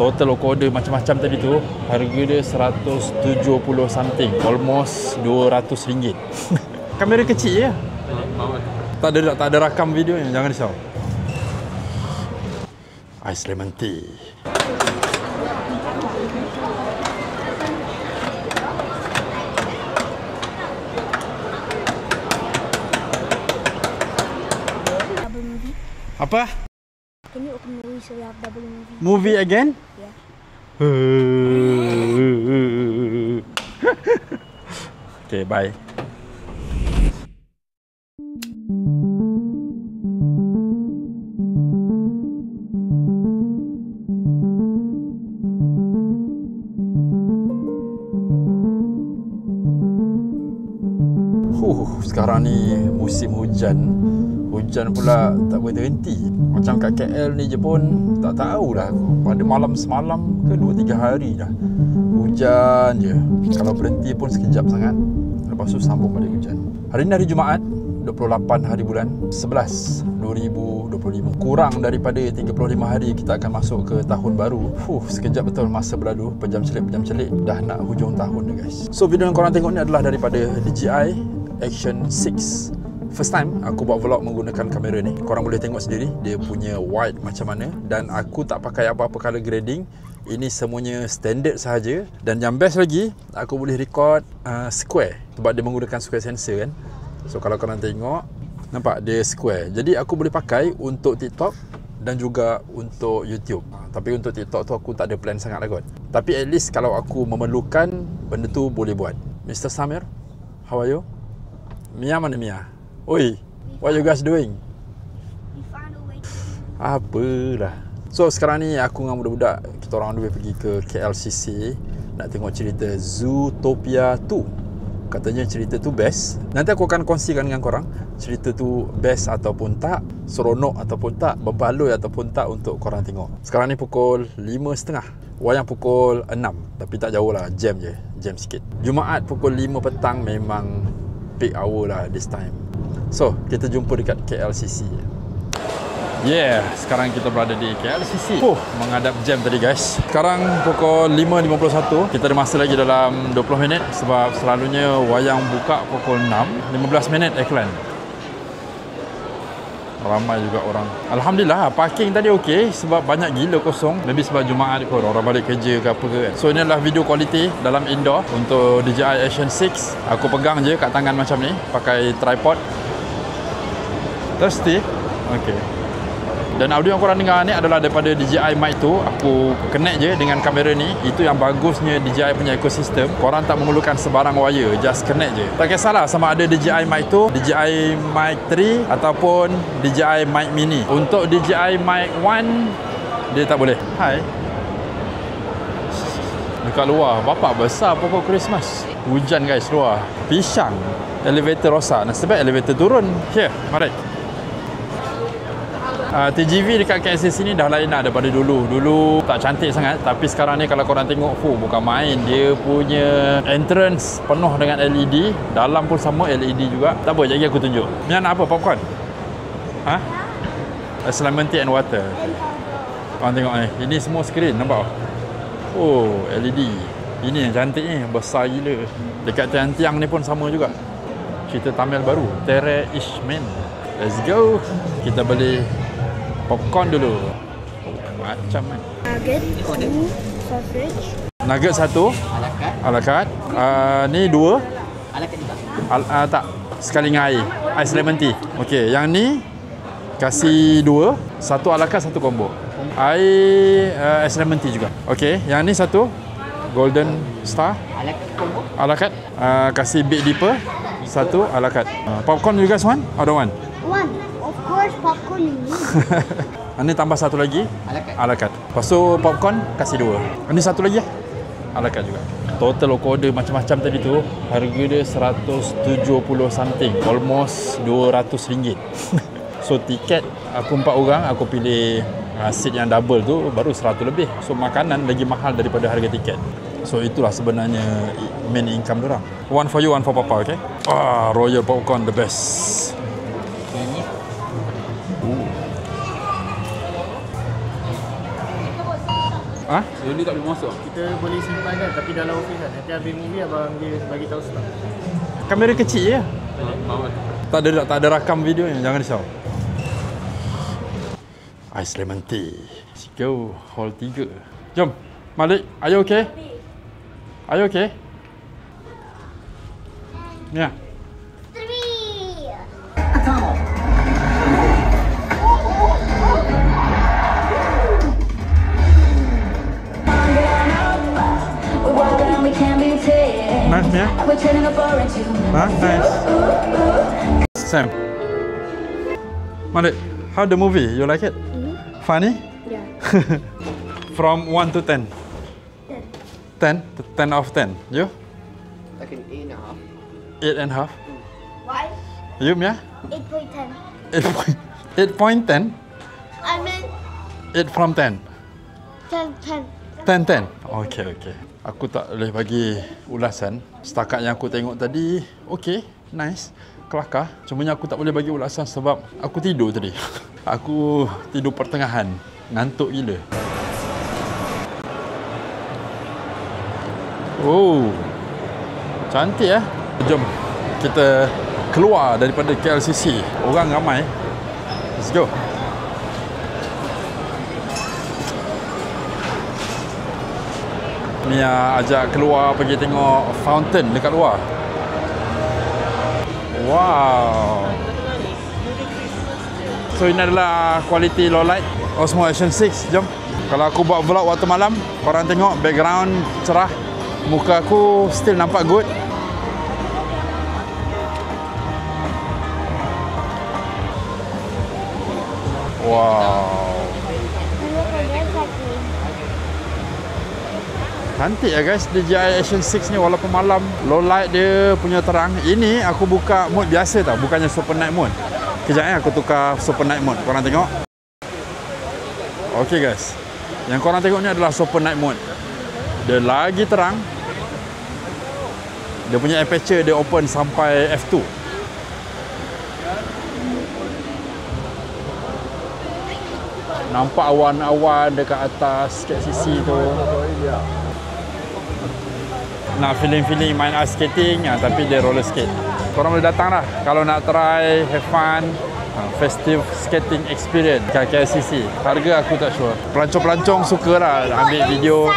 Total aku order macam-macam tadi tu, harga dia 170 something, almost RM200. Kamera kecil je. Tak ada rakam videonya, jangan risau. Ais lemon tea. Double movie. Apa? Can you open movie so we have double movie? Movie again? Yeah. Okay, bye. Sekarang ni musim hujan. Hujan pula tak boleh terhenti. Macam kat KL ni je pun tak tahulah, pada malam semalam ke 2-3 hari dah hujan je. Kalau berhenti pun sekejap sangat, lepas tu sambung balik hujan. Hari ni hari Jumaat, 28 hari bulan 11 2025. Kurang daripada 35 hari kita akan masuk ke tahun baru. Sekejap betul masa berlalu, pejam celik dah nak hujung tahun dah guys. So video yang korang tengok ni adalah daripada DJI Action 6. First time aku buat vlog menggunakan kamera ni. Korang boleh tengok sendiri dia punya wide macam mana, dan aku tak pakai apa-apa color grading. Ini semuanya standard sahaja, dan yang best lagi aku boleh record square sebab dia menggunakan square sensor kan. So kalau korang tengok, nampak dia square. Jadi aku boleh pakai untuk TikTok dan juga untuk YouTube. Tapi untuk TikTok tu aku tak ada plan sangat lah kot. Tapi at least kalau aku memerlukan, benda tu boleh buat. Mr. Samir, how are you? Mia mana Mia? Oi, what you guys doing? We found a way to... Apalah. So sekarang ni aku dengan budak-budak, kita orang dua pergi ke KLCC nak tengok cerita Zootopia 2. Katanya cerita tu best. Nanti aku akan kongsikan dengan korang cerita tu best ataupun tak, seronok ataupun tak, berbaloi ataupun tak untuk korang tengok. Sekarang ni pukul 5.30, wayang pukul 6. Tapi tak jauh lah, jam je, jam sikit. Jumaat pukul 5 petang memang peak hour lah this time. So kita jumpa dekat KLCC. Yeah, sekarang kita berada di KLCC. Menghadap jam tadi guys. Sekarang pukul 5.51. Kita ada masa lagi dalam 20 minit sebab selalunya wayang buka pukul 6. 15 minit iklan. Ramai juga orang. Alhamdulillah, parking tadi okey sebab banyak gila kosong. Maybe sebab Jumaat kot, orang balik kerja ke apa ke kan. So ini adalah video quality dalam indoor untuk DJI Action 6. Aku pegang je kat tangan macam ni, pakai tripod. Thirsty? Okay. Dan audio yang korang dengar ni adalah daripada DJI Mic 2. Aku connect je dengan kamera ni. Itu yang bagusnya DJI punya ekosistem. Korang tak memerlukan sebarang wire, just connect je. Tak kisahlah sama ada DJI Mic 2, DJI Mic 3 ataupun DJI Mic Mini. Untuk DJI Mic 1 dia tak boleh. Hai. Dekat luar, bapak besar pokok Christmas. Hujan guys luar. Pisang. Elevator rosak. Nasib baik elevator turun. Here, mari. TGV dekat KLCC ni dah lain lah daripada dulu. Dulu tak cantik sangat, tapi sekarang ni kalau korang tengok, bukan main. Dia punya entrance penuh dengan LED. Dalam pun sama LED juga. Tak apa, jadi aku tunjuk. Ni nak apa? Popcorn? Ha? Lemon tea and water. Okay. Korang tengok ni. Ini semua skrin, nampak? Oh, LED. Ini yang cantik ni, besar gila. Dekat tiang-tiang ni pun sama juga. Cerita Tamil baru, Tere Ishman. Let's go. Kita beli popcorn dulu. Macam kan. Nugget, 2 sausage. Nugget 1 ala carte. Ni 2 ala carte juga. tak, sekali dengan air. Ais lemon tea. Okey, yang ni kasih 2, 1 ala carte, 1 combo. Air ais lemon tea juga. Okey, yang ni 1 golden star Ala carte combo. ala carte. Kasih big dipper 1 ala carte. Popcorn you guys want? I don't want. One. Of course, popcorn ini. Ini tambah 1 lagi ala carte. Lepas tu popcorn kasih 2. Ini 1 lagi ya. Ala carte juga. Total aku order macam-macam tadi tu, harga dia 170 something, almost RM200. So tiket aku 4 orang, aku pilih seat yang double tu baru 100 lebih. So makanan lagi mahal daripada harga tiket. So itulah sebenarnya main income diorang. One for you, one for papa, okay? Royal popcorn the best. Ha? Unit tak boleh masuk. Kita boleh simpan kan, tapi dalam office kan. Nanti habis movie abang dia bagi tahu staff. Kamera kecil je. Tak ada rakam videonya, jangan risau. Ais lemon tea. Let's go. Hall 3. Jom. Malik, are you okay? Are you okay? Yeah. 3. Nice, yeah? Huh? Nice. Sam. Malik, how the movie? You like it? Funny? Yeah. From 1 to 10. 10? 10 out of 10. You? Like an 8.5. 8.5. Why? You, Mia? 8.10. 8.10? I meant 8 from 10. 10. 10. Okay. Aku tak boleh bagi ulasan. Setakat yang aku tengok tadi, okay, nice, kelakar. Cumanya aku tak boleh bagi ulasan sebab aku tidur tadi. Aku tidur pertengahan, ngantuk gila. Oh, cantik Jom kita keluar daripada KLCC. Orang ramai. Let's go. Mia ajak keluar pergi tengok fountain dekat luar. Wow. So ini adalah kualiti low light Osmo Action 6. Jom. Kalau aku buat vlog waktu malam, korang tengok background cerah, muka aku still nampak good. Wow. Cantik guys, DJI Action 6 ni walaupun malam, low light dia punya terang. Ini aku buka mode biasa tau, bukannya super night mode. Kejap aku tukar super night mode, korang tengok. Okay guys, yang korang tengok ni adalah super night mode. Dia lagi terang. Dia punya aperture dia open sampai f2. Nampak awan-awan dekat atas kat sisi tu. Nak feeling main ice skating tapi dia roller skate. Korang boleh datang lah kalau nak try, have fun, festive skating experience kat KLCC. Harga aku tak sure. Pelancong-pelancong suka lah ambil video.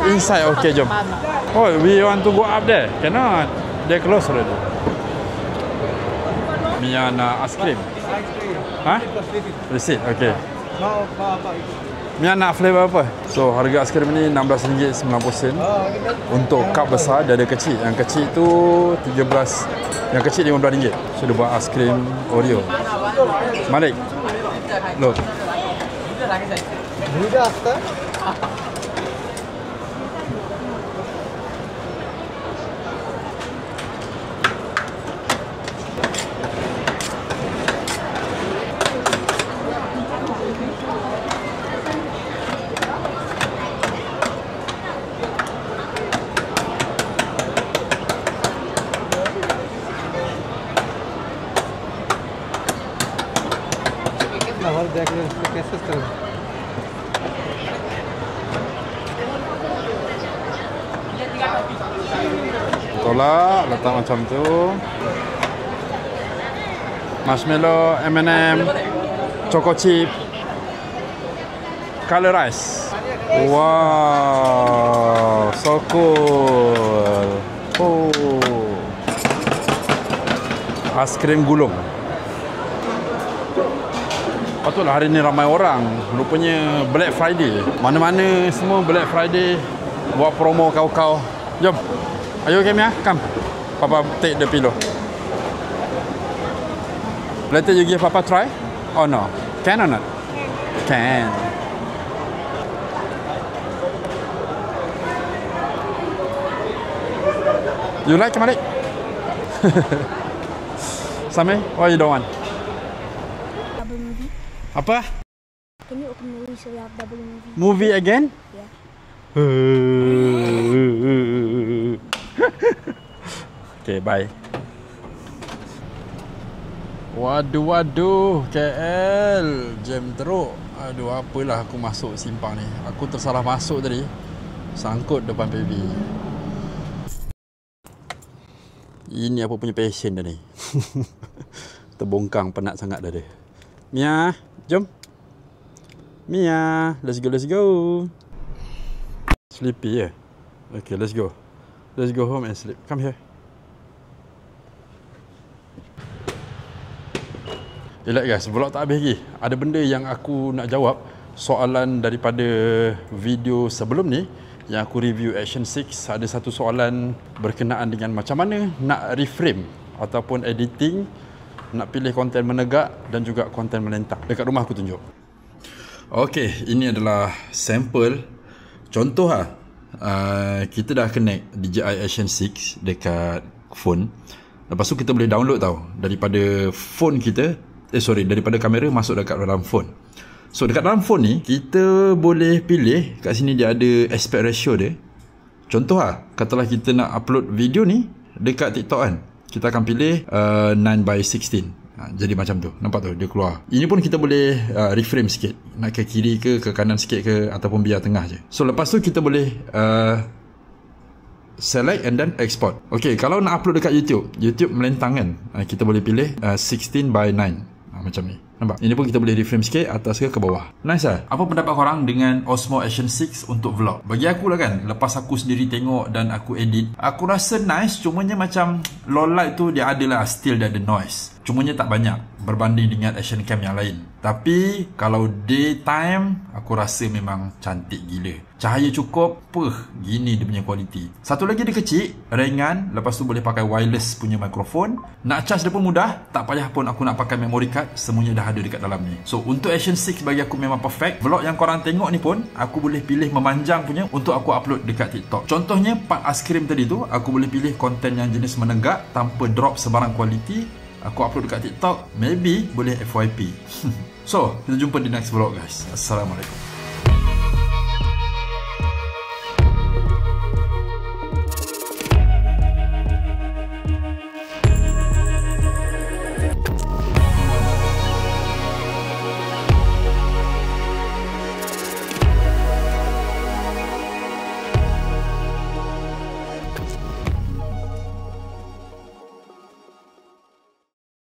Inside, okay, jom. Oh, we want to go up there. Cannot. They close already. Mia nak ice cream. Ha? Receipt, okay. Mia nak flavor apa? So harga aiskrim ni RM16.90. Untuk cup besar dia ada kecil. Yang kecil tu 13. Yang kecil RM15. So dia buat aiskrim Oreo. Malik. Look. Tolak, letak macam tu. Marshmallow, M&M, choco chip, color rice. Wow, so cool. Oh, aiskrim gulung. Patutlah hari ni ramai orang. Rupanya Black Friday. Mana-mana semua Black Friday buat promo kau-kau. Jom. Are you okay, Mia? Come. Papa take the pillow. Later you give Papa try? Oh no. Can or not? Can. You like Malik? Sammy, why you don't want? Double movie. Apa? Can you open movie so we have double movie? Movie again? Yeah. Okay, bye. Waduh, KL. Jam teruk. Aduh, apalah aku masuk simpang ni. Aku tersalah masuk tadi. Sangkut depan PB. Ini apa punya passion dah ni. Terbongkang, penat sangat dah dia. Mia, jom. Mia, let's go, let's go. Sleepy ya? Okay, let's go. Let's go home and sleep. Come here. Elak guys, vlog tak habis lagi. Ada benda yang aku nak jawab. Soalan daripada video sebelum ni yang aku review Action 6. Ada satu soalan berkenaan dengan macam mana nak reframe ataupun editing, nak pilih konten menegak dan juga konten melentang. Dekat rumah aku tunjuk. Okey, ini adalah sampel. Contoh lah, kita dah connect DJI Action 6 dekat phone. Lepas tu kita boleh download tau daripada phone kita, daripada kamera masuk dekat dalam phone. So dekat dalam phone ni kita boleh pilih, kat sini dia ada aspect ratio dia. Contoh lah, katalah kita nak upload video ni dekat TikTok kan, kita akan pilih 9:16. Jadi macam tu, nampak tu dia keluar. Ini pun kita boleh reframe sikit, nak ke kiri ke kanan sikit ke, ataupun biar tengah je. So lepas tu kita boleh select and then export. Okay, kalau nak upload dekat YouTube melentang kan, kita boleh pilih 16:9. Macam ni, nampak? Ini pun kita boleh reframe sikit atas ke bawah. Nice lah. Apa pendapat korang dengan Osmo Action 6 untuk vlog? Bagi aku lah kan, lepas aku sendiri tengok dan aku edit, aku rasa nice. Cumanya macam low light tu dia adalah still dia ada noise. Cumanya tak banyak berbanding dengan action cam yang lain. Tapi kalau daytime, aku rasa memang cantik gila. Cahaya cukup, gini dia punya kualiti. Satu lagi dia kecil, ringan. Lepas tu boleh pakai wireless punya mikrofon. Nak charge dia pun mudah. Tak payah pun aku nak pakai memory card. Semuanya dah ada dekat dalam ni. So untuk Action 6 bagi aku memang perfect. Vlog yang korang tengok ni pun aku boleh pilih memanjang punya untuk aku upload dekat TikTok. Contohnya part aiskrim tadi tu, aku boleh pilih konten yang jenis menegak tanpa drop sebarang kualiti. Aku upload dekat TikTok, maybe boleh FYP. So, kita jumpa di next vlog guys. Assalamualaikum.